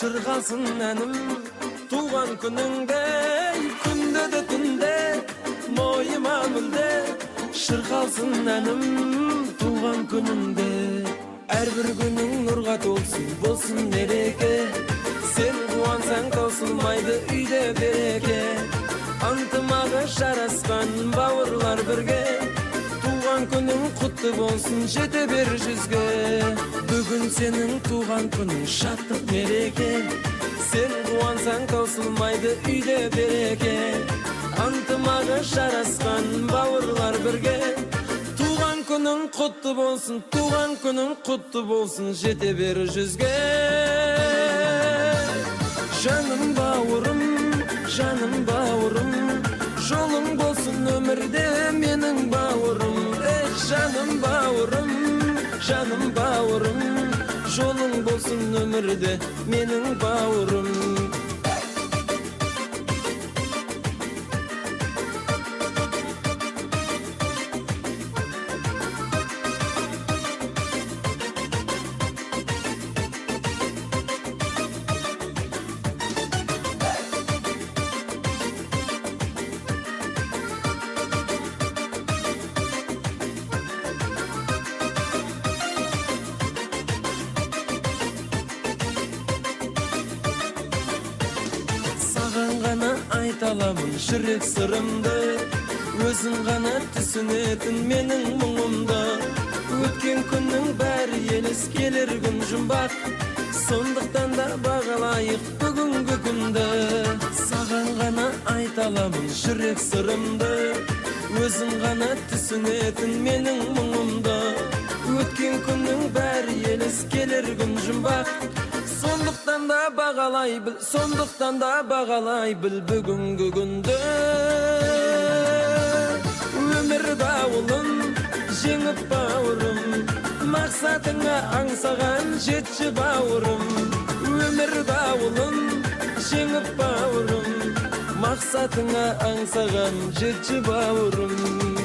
шырқалсын әнім туған күніңде, күнде де түнде мойыма мүлде шырқалсын әнім туған күніңде. Әрбір күнің нұрға толсын, болсын мереке, сен қуансаң таусылмайды үйде береке. Антымағы жарасқан бауырлар бірге, туған күнің құтты болсын, жете бер жүзге. Бүгін сенің туған күнің шаттық мереке, сен қуансаң таусылмайды үйде береке. Антымағы жарасқан бауырлар бірге, туған күнің құтты болсын, туған күнің құтты болсын, жете бер жүзге. Жаным бауырым, жаным бауырым, жолың болсын өмірде менің бауырым. Жаным бауырым, жаным бауырым, жолың болсын өмірде менің бауырым. Ғана айталамын жүрек сырымды, өзің ғана түсінетін менің мұңымды. Өткен күннің бәрі елес, келер күн жұмбақ, сондықтан да бағалайық бүгінгі күнді. Саған ғана айталамын жүрек сырымды, өзің ғана түсінетін менің мұңымды. Өткен күннің бәрі елес, келер күн жұмбақ, сондықтан да бағалай біл, сондықтан да бағалай біл бүгінгі күнді. Өмір дауылын жеңіп бауырым, мақсатыңа аңсаған жетші бауырым. Өмір дауылын жеңіп бауырым, мақсатыңа аңсаған жетші бауырым.